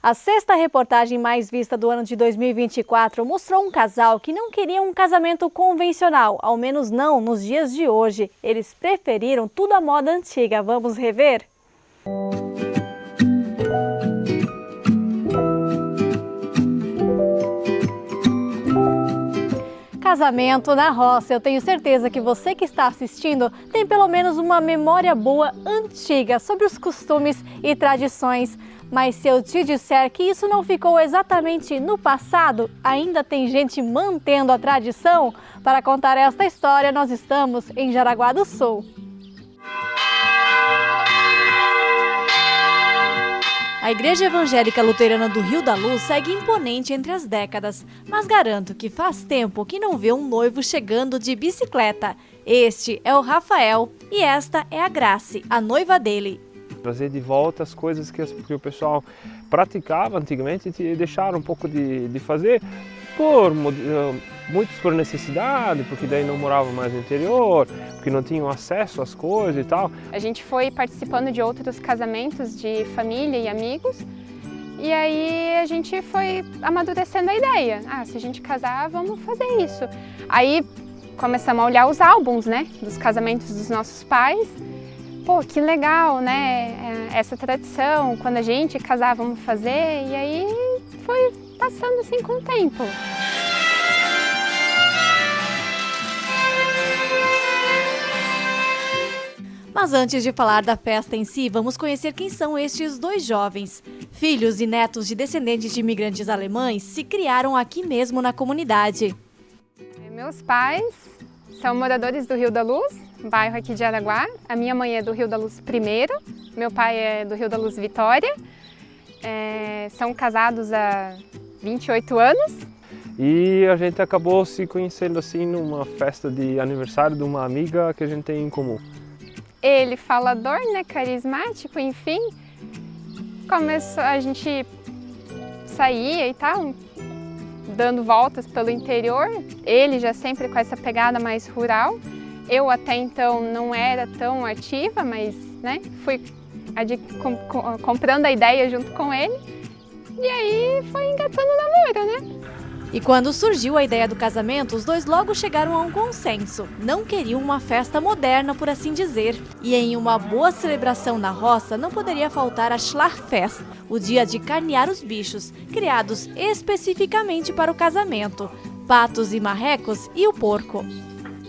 A sexta reportagem mais vista do ano de 2024 mostrou um casal que não queria um casamento convencional, ao menos não nos dias de hoje. Eles preferiram tudo à moda antiga. Vamos rever? Casamento na roça. Eu tenho certeza que você que está assistindo tem pelo menos uma memória boa antiga sobre os costumes e tradições. Mas se eu te disser que isso não ficou exatamente no passado, ainda tem gente mantendo a tradição? Para contar esta história, nós estamos em Jaraguá do Sul. A Igreja Evangélica Luterana do Rio da Luz segue imponente entre as décadas, mas garanto que faz tempo que não vê um noivo chegando de bicicleta. Este é o Rafael e esta é a Grace, a noiva dele. Trazer de volta as coisas que o pessoal praticava antigamente e deixaram um pouco de fazer, muitos por necessidade, porque daí não moravam mais no interior, porque não tinham acesso às coisas e tal. A gente foi participando de outros casamentos de família e amigos, e aí a gente foi amadurecendo a ideia. Se a gente casar, vamos fazer isso. Aí começamos a olhar os álbuns, né, dos casamentos dos nossos pais. Pô, que legal, né, essa tradição, quando a gente casar, vamos fazer, e aí foi passando assim com o tempo. Mas antes de falar da festa em si, vamos conhecer quem são estes dois jovens. Filhos e netos de descendentes de imigrantes alemães se criaram aqui mesmo na comunidade. Meus pais são moradores do Rio da Luz, bairro aqui de Jaraguá. A minha mãe é do Rio da Luz primeiro, meu pai é do Rio da Luz Vitória. São casados há 28 anos. E a gente acabou se conhecendo assim numa festa de aniversário de uma amiga que a gente tem em comum. Ele falador, né, carismático, enfim, a gente saía e tal, dando voltas pelo interior. Ele já sempre com essa pegada mais rural. Eu até então não era tão ativa, mas né, fui comprando a ideia junto com ele. E aí foi engatando o namoro, né? E quando surgiu a ideia do casamento, os dois logo chegaram a um consenso. Não queriam uma festa moderna, por assim dizer. E em uma boa celebração na roça, não poderia faltar a Schlachfest, o dia de carnear os bichos, criados especificamente para o casamento. Patos e marrecos e o porco.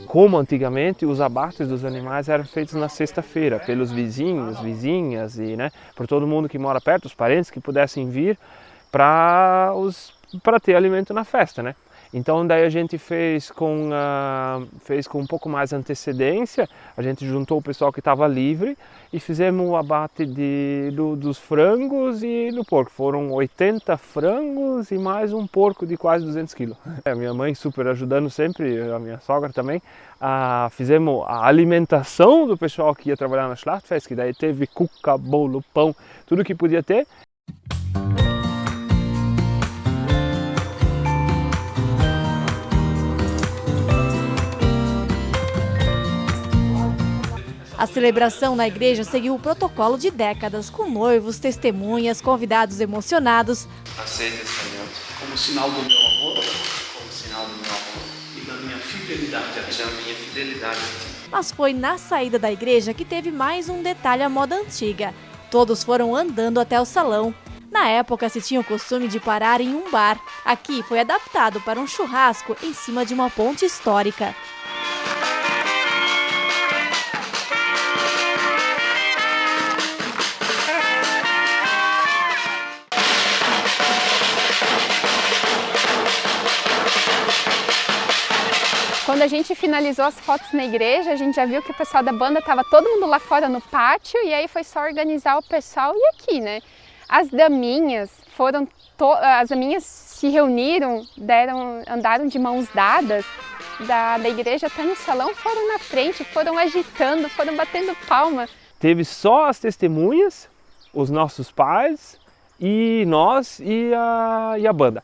Como antigamente os abates dos animais eram feitos na sexta-feira, pelos vizinhos, vizinhas e por todo mundo que mora perto, os parentes que pudessem vir para ter alimento na festa, né? Então daí a gente fez com um pouco mais de antecedência, a gente juntou o pessoal que estava livre e fizemos o abate dos frangos e do porco. Foram 80 frangos e mais um porco de quase 200 quilos. A minha mãe super ajudando sempre, a minha sogra também. Fizemos a alimentação do pessoal que ia trabalhar na Schlachtfest, que daí teve cuca, bolo, pão, tudo que podia ter. A celebração na igreja seguiu o protocolo de décadas, com noivos, testemunhas, convidados emocionados. Aceito esse casamento como sinal do meu amor, e da minha fidelidade. Mas foi na saída da igreja que teve mais um detalhe à moda antiga. Todos foram andando até o salão. Na época se tinha o costume de parar em um bar. Aqui foi adaptado para um churrasco em cima de uma ponte histórica. Quando a gente finalizou as fotos na igreja, a gente já viu que o pessoal da banda estava todo mundo lá fora no pátio, e aí foi só organizar o pessoal e aqui, né? As daminhas se reuniram, andaram de mãos dadas da igreja até no salão, foram na frente, foram agitando, foram batendo palma. Teve só as testemunhas, os nossos pais e nós e a banda.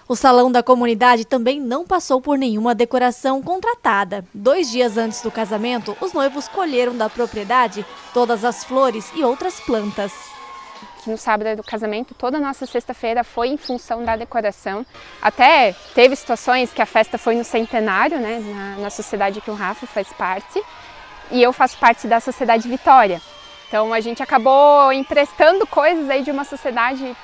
O salão da comunidade também não passou por nenhuma decoração contratada. 2 dias antes do casamento, os noivos colheram da propriedade todas as flores e outras plantas. No sábado do casamento, toda a nossa sexta-feira foi em função da decoração. Até teve situações que a festa foi no centenário, né, na sociedade que o Rafa faz parte. E eu faço parte da Sociedade Vitória. Então a gente acabou emprestando coisas aí de uma sociedade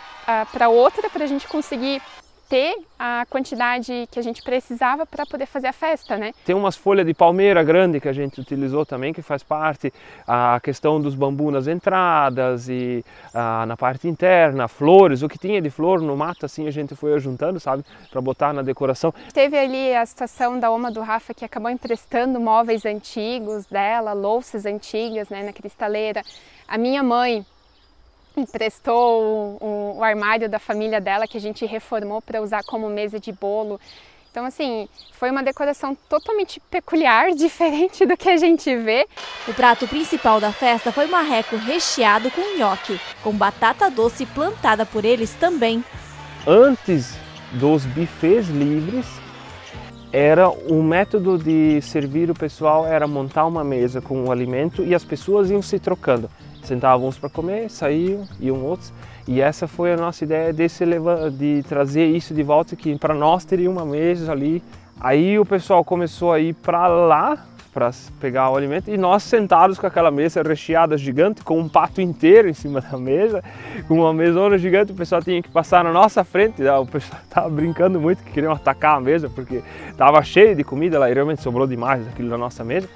para outra para a gente conseguir ter a quantidade que a gente precisava para poder fazer a festa, né? Tem umas folhas de palmeira grande que a gente utilizou também, que faz parte a questão dos bambu nas entradas e na parte interna, flores, o que tinha de flor no mato, assim a gente foi juntando, sabe, para botar na decoração. Teve ali a situação da oma do Rafa, que acabou emprestando móveis antigos dela, louças antigas, né, na cristaleira. A minha mãe emprestou o armário da família dela, que a gente reformou para usar como mesa de bolo. Então, assim, foi uma decoração totalmente peculiar, diferente do que a gente vê. O prato principal da festa foi marreco recheado com nhoque, com batata doce plantada por eles também. Antes dos buffets livres, era o método de servir o pessoal era montar uma mesa com o alimento e as pessoas iam se trocando. Sentavam uns para comer, saíam, iam outros. E essa foi a nossa ideia de trazer isso de volta, que para nós teria uma mesa ali. Aí o pessoal começou a ir para lá para pegar o alimento e nós sentados com aquela mesa recheada gigante, com um pato inteiro em cima da mesa, com uma mesona gigante, o pessoal tinha que passar na nossa frente. O pessoal estava brincando muito que queriam atacar a mesa porque estava cheio de comida, lá realmente sobrou demais aquilo na nossa mesa.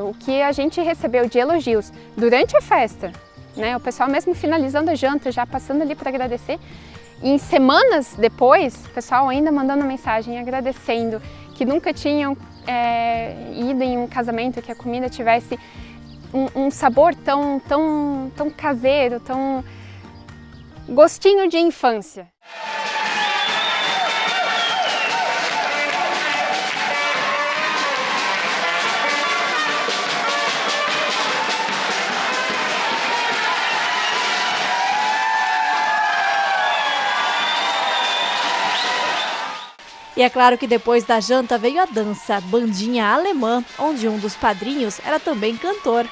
O que a gente recebeu de elogios durante a festa, né? O pessoal mesmo finalizando a janta, já passando ali para agradecer. E em semanas depois, o pessoal ainda mandando mensagem agradecendo que nunca tinham ido em um casamento que a comida tivesse um sabor tão caseiro, tão gostinho de infância. E é claro que depois da janta veio a dança, bandinha alemã, onde um dos padrinhos era também cantor.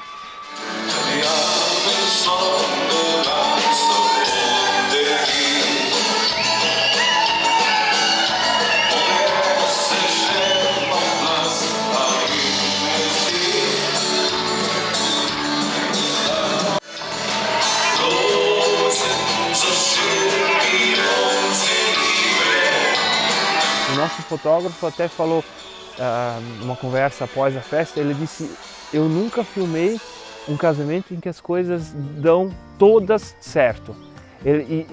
O nosso fotógrafo até falou, numa conversa após a festa, ele disse: eu nunca filmei um casamento em que as coisas dão todas certo.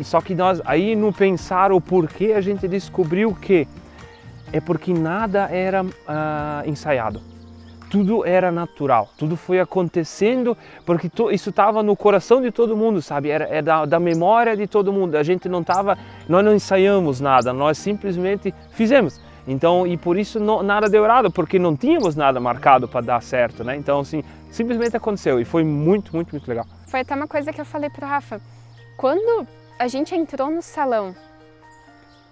Só que nós, aí no pensar o porquê, a gente descobriu que é porque nada era ensaiado. Tudo era natural, tudo foi acontecendo porque isso estava no coração de todo mundo, sabe? É da memória de todo mundo. Nós não ensaiamos nada, nós simplesmente fizemos. Então, e por isso nada deu errado, porque não tínhamos nada marcado para dar certo, né? Então, assim, simplesmente aconteceu e foi muito, muito, muito legal. Foi até uma coisa que eu falei pro Rafa. Quando a gente entrou no salão,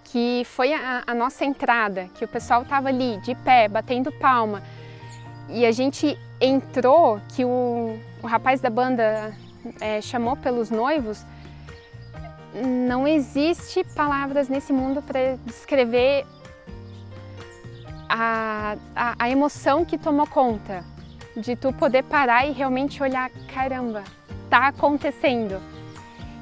que foi a nossa entrada, que o pessoal estava ali de pé, batendo palma, e a gente entrou, que o rapaz da banda chamou pelos noivos, não existe palavras nesse mundo para descrever a emoção que tomou conta de tu poder parar e realmente olhar, caramba, tá acontecendo.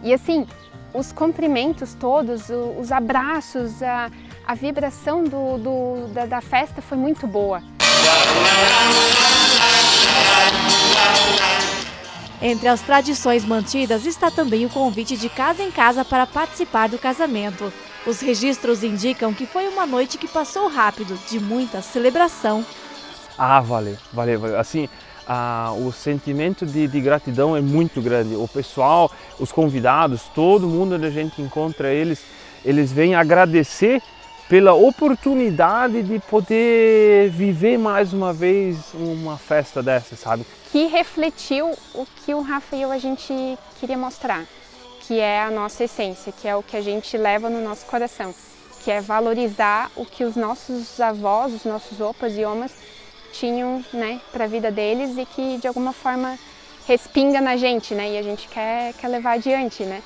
E assim, os cumprimentos todos, os abraços, a vibração da festa foi muito boa. Entre as tradições mantidas está também o convite de casa em casa para participar do casamento. Os registros indicam que foi uma noite que passou rápido, de muita celebração. Valeu. Assim, o sentimento de gratidão é muito grande. O pessoal, os convidados, todo mundo onde a gente encontra eles vêm agradecer pela oportunidade de poder viver mais uma vez uma festa dessa, sabe? Que refletiu o que o Rafa e eu a gente queria mostrar, que é a nossa essência, que é o que a gente leva no nosso coração, que é valorizar o que os nossos avós, os nossos opas e omas tinham, né, para a vida deles e que de alguma forma respinga na gente, né, e a gente quer levar adiante, né.